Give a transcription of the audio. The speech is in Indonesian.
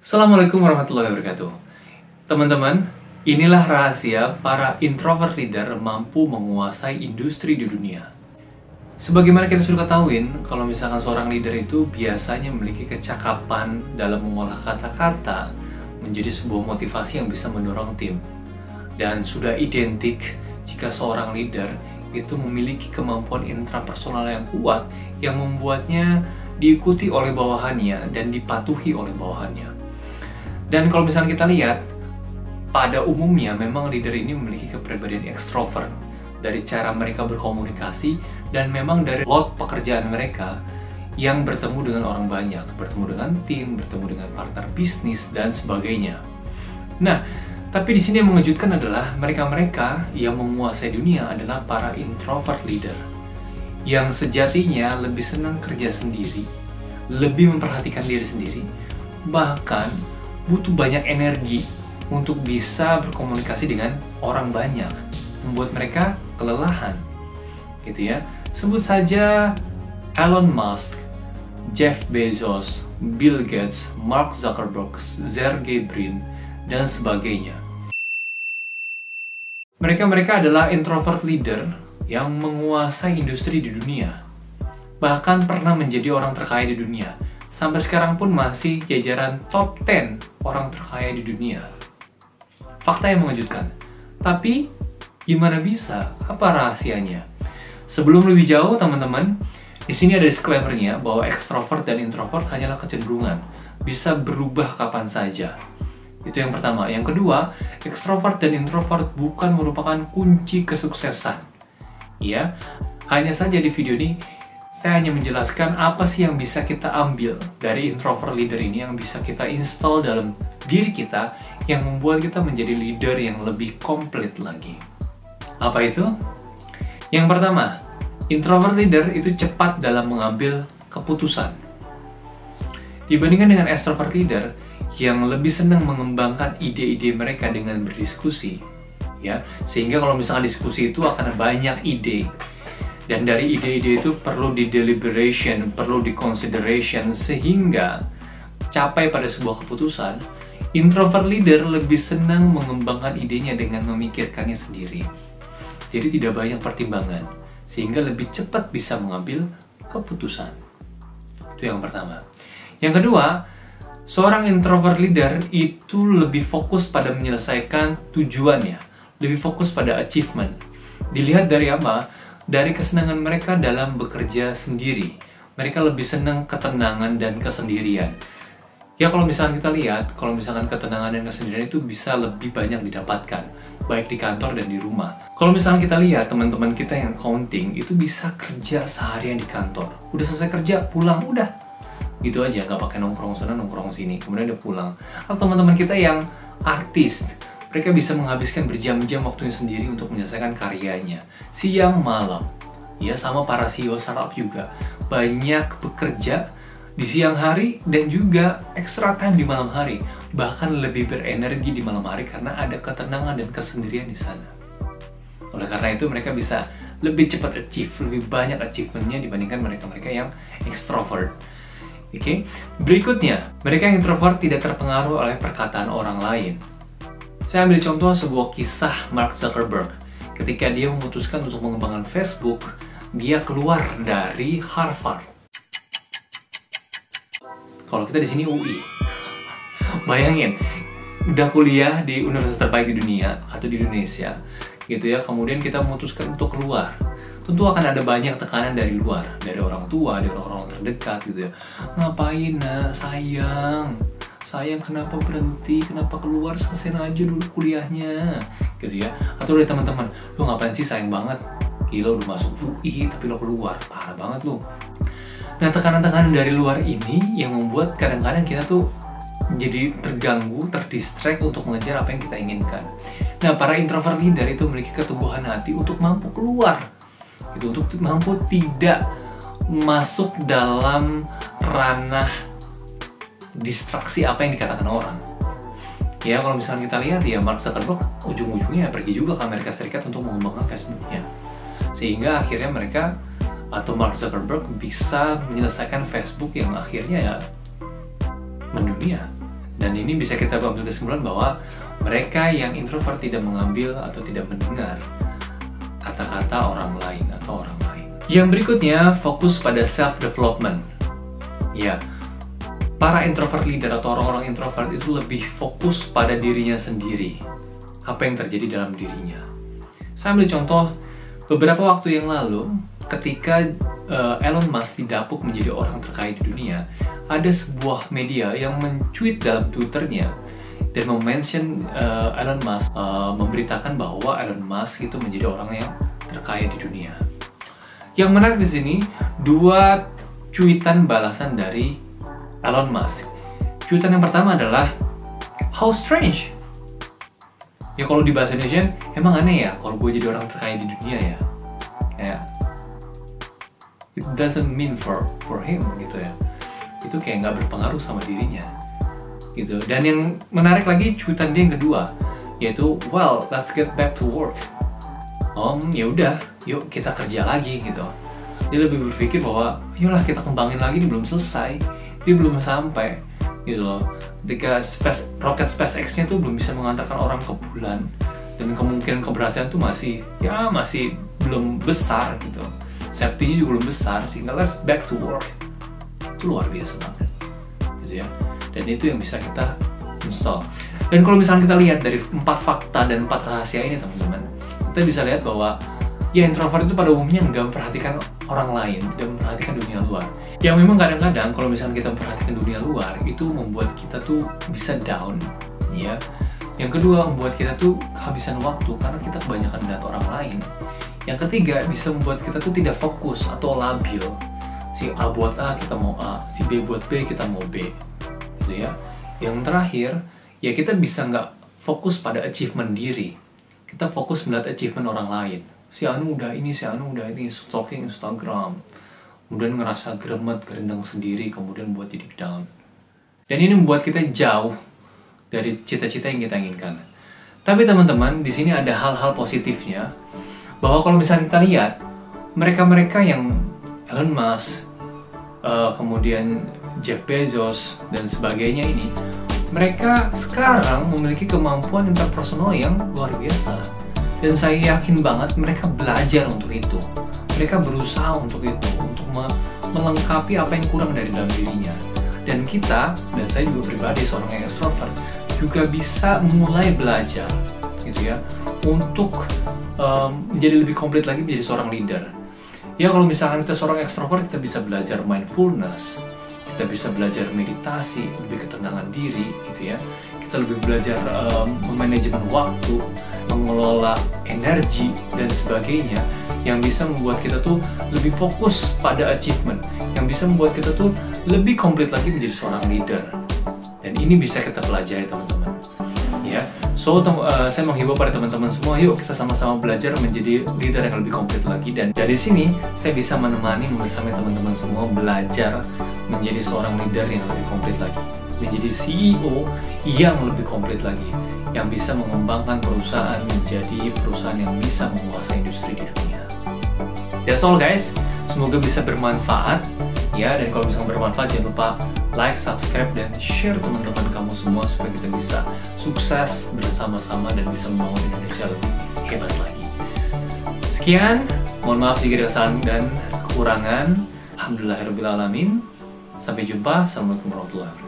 Assalamualaikum warahmatullahi wabarakatuh. Teman-teman, inilah rahasia para introvert leader mampu menguasai industri di dunia. Sebagaimana kita sudah ketahuin, kalau misalkan seorang leader itu biasanya memiliki kecakapan dalam mengolah kata-kata menjadi sebuah motivasi yang bisa mendorong tim. Dan sudah identik jika seorang leader itu memiliki kemampuan intrapersonal yang kuat yang membuatnya diikuti oleh bawahannya dan dipatuhi oleh bawahannya. Dan kalau misalnya kita lihat, pada umumnya memang leader ini memiliki kepribadian ekstrovert dari cara mereka berkomunikasi dan memang dari lot pekerjaan mereka yang bertemu dengan orang banyak, bertemu dengan tim, bertemu dengan partner bisnis dan sebagainya. Nah, tapi di sini yang mengejutkan adalah mereka-mereka yang menguasai dunia adalah para introvert leader yang sejatinya lebih senang kerja sendiri, lebih memperhatikan diri sendiri, bahkan butuh banyak energi untuk bisa berkomunikasi dengan orang banyak, membuat mereka kelelahan, gitu ya. Sebut saja Elon Musk, Jeff Bezos, Bill Gates, Mark Zuckerberg, Sergey Brin, dan sebagainya. Mereka adalah introvert leader yang menguasai industri di dunia, bahkan pernah menjadi orang terkaya di dunia. Sampai sekarang pun masih jajaran top 10 orang terkaya di dunia. Fakta yang mengejutkan. Tapi, gimana bisa? Apa rahasianya? Sebelum lebih jauh, teman-teman, di sini ada disclaimer-nya bahwa ekstrovert dan introvert hanyalah kecenderungan. Bisa berubah kapan saja. Itu yang pertama. Yang kedua, ekstrovert dan introvert bukan merupakan kunci kesuksesan. Ya, hanya saja di video ini, saya hanya menjelaskan apa sih yang bisa kita ambil dari introvert leader ini yang bisa kita install dalam diri kita yang membuat kita menjadi leader yang lebih komplit lagi. Apa itu? Yang pertama, introvert leader itu cepat dalam mengambil keputusan. Dibandingkan dengan extrovert leader yang lebih senang mengembangkan ide-ide mereka dengan berdiskusi, ya, sehingga kalau misalnya diskusi itu akan banyak ide. Dan dari ide-ide itu perlu di deliberation, perlu di consideration, sehingga capai pada sebuah keputusan. Introvert leader lebih senang mengembangkan idenya dengan memikirkannya sendiri. Jadi tidak banyak pertimbangan, sehingga lebih cepat bisa mengambil keputusan. Itu yang pertama. Yang kedua, seorang introvert leader itu lebih fokus pada menyelesaikan tujuannya, lebih fokus pada achievement. Dilihat dari apa? Dari kesenangan mereka dalam bekerja sendiri. Mereka lebih senang ketenangan dan kesendirian. Ya, kalau misalkan kita lihat, kalau misalkan ketenangan dan kesendirian itu bisa lebih banyak didapatkan, baik di kantor dan di rumah. Kalau misalkan kita lihat teman-teman kita yang accounting itu bisa kerja seharian di kantor. Udah selesai kerja, pulang, udah. Gitu aja, nggak pakai nongkrong sana, nongkrong sini, kemudian udah pulang. Atau teman-teman kita yang artis, mereka bisa menghabiskan berjam-jam waktunya sendiri untuk menyelesaikan karyanya. Siang malam. Ya, sama para CEO startup juga. Banyak bekerja di siang hari dan juga extra time di malam hari. Bahkan lebih berenergi di malam hari karena ada ketenangan dan kesendirian di sana. Oleh karena itu mereka bisa lebih cepat achieve, lebih banyak achievementnya dibandingkan mereka-mereka yang extrovert. Oke. Berikutnya, mereka yang introvert tidak terpengaruh oleh perkataan orang lain. Saya ambil contoh sebuah kisah Mark Zuckerberg. Ketika dia memutuskan untuk mengembangkan Facebook, dia keluar dari Harvard. Kalau kita di sini UI, bayangin, udah kuliah di universitas terbaik di dunia atau di Indonesia, gitu ya. Kemudian kita memutuskan untuk keluar. Tentu akan ada banyak tekanan dari luar, dari orang tua, dari orang-orang terdekat, gitu ya. Ngapain, nak? Sayang kenapa berhenti, kenapa keluar, selesai aja dulu kuliahnya, gitu ya. Atau dari teman-teman, lu ngapain sih, sayang banget, gila udah masuk UI tapi lo keluar, parah banget lu. Nah, tekanan-tekanan dari luar ini yang membuat kadang-kadang kita tuh jadi terganggu, terdistract untuk mengejar apa yang kita inginkan. Nah, para introvert leader itu memiliki keteguhan hati untuk mampu keluar, gitu, untuk mampu tidak masuk dalam ranah distraksi apa yang dikatakan orang. Ya, kalau misalnya kita lihat ya, Mark Zuckerberg ujung-ujungnya pergi juga ke Amerika Serikat untuk mengembangkan Facebooknya, sehingga akhirnya mereka atau Mark Zuckerberg bisa menyelesaikan Facebook yang akhirnya ya mendunia. Dan ini bisa kita ambil kesimpulan bahwa mereka yang introvert tidak mengambil atau tidak mendengar kata-kata orang lain atau orang lain. Yang berikutnya, fokus pada self-development. Ya, para introvert leader atau orang-orang introvert itu lebih fokus pada dirinya sendiri. Apa yang terjadi dalam dirinya. Saya ambil contoh, beberapa waktu yang lalu, ketika Elon Musk didapuk menjadi orang terkaya di dunia, ada sebuah media yang mencuit dalam Twitternya dan mention Elon Musk, memberitakan bahwa Elon Musk itu menjadi orang yang terkaya di dunia. Yang menarik di sini, dua cuitan balasan dari Elon Musk. Cuitan yang pertama adalah, "How strange." Ya kalau di bahasa Indonesia, emang aneh ya kalau gue jadi orang terkaya di dunia ya. Kayak, it doesn't mean for him gitu ya. Itu kayak nggak berpengaruh sama dirinya gitu. Dan yang menarik lagi cuitan dia yang kedua, yaitu, "Well, let's get back to work." Ya udah, yuk kita kerja lagi gitu. Dia lebih berpikir bahwa, yolah kita kembangin lagi, ini belum selesai, dia belum sampai gitu loh. Ketika roket SpaceX-nya tuh belum bisa mengantarkan orang ke bulan, dan kemungkinan keberhasilan tuh masih belum besar gitu. Safety-nya juga belum besar, sehingga let's back to work. Itu luar biasa banget gitu ya. Dan itu yang bisa kita install. Dan kalau misalnya kita lihat dari 4 fakta dan 4 rahasia ini teman-teman, kita bisa lihat bahwa ya introvert itu pada umumnya nggak memperhatikan orang lain, tidak memperhatikan dunia luar. Yang memang kadang-kadang kalau misalnya kita memperhatikan dunia luar, itu membuat kita tuh bisa down ya. Yang kedua, membuat kita tuh kehabisan waktu karena kita kebanyakan melihat orang lain. Yang ketiga, bisa membuat kita tuh tidak fokus atau labil. Si A buat A, kita mau A. Si B buat B, kita mau B. Gitu ya. Yang terakhir, ya kita bisa nggak fokus pada achievement diri. Kita fokus melihat achievement orang lain. Si Anu udah ini, si Anu udah ini, stalking Instagram. Kemudian ngerasa geremet, gerendeng sendiri, kemudian buat jadi down. Dan ini membuat kita jauh dari cita-cita yang kita inginkan. Tapi teman-teman, di sini ada hal-hal positifnya. Bahwa kalau misalnya kita lihat, mereka-mereka yang Elon Musk, kemudian Jeff Bezos, dan sebagainya ini, mereka sekarang memiliki kemampuan interpersonal yang luar biasa. Dan saya yakin banget mereka belajar untuk itu. Mereka berusaha untuk itu, untuk melengkapi apa yang kurang dari dalam dirinya. Dan kita, dan saya juga pribadi seorang yang extrovert, juga bisa mulai belajar gitu ya, untuk menjadi lebih komplit lagi menjadi seorang leader. Ya kalau misalkan kita seorang ekstrovert, kita bisa belajar mindfulness, kita bisa belajar meditasi, lebih ketenangan diri gitu ya. Kita lebih belajar memanajemen waktu, mengelola energi dan sebagainya, yang bisa membuat kita tuh lebih fokus pada achievement, yang bisa membuat kita tuh lebih komplit lagi menjadi seorang leader. Dan ini bisa kita pelajari teman-teman ya. So, saya menghimbau pada teman-teman semua, yuk kita sama-sama belajar menjadi leader yang lebih komplit lagi. Dan dari sini, saya bisa menemani bersama teman-teman semua belajar menjadi seorang leader yang lebih komplit lagi. Menjadi CEO yang lebih komplit lagi. Yang bisa mengembangkan perusahaan menjadi perusahaan yang bisa menguasai industri di dunia. That's all guys, semoga bisa bermanfaat. Ya, dan kalau misalnya bermanfaat, jangan lupa like, subscribe, dan share teman-teman kamu semua supaya kita bisa sukses bersama-sama dan bisa membangun Indonesia lebih hebat lagi. Sekian, mohon maaf jika ada kesalahan dan kekurangan. Alhamdulillahirrahmanirrahim. Sampai jumpa. Assalamualaikum warahmatullahi wabarakatuh.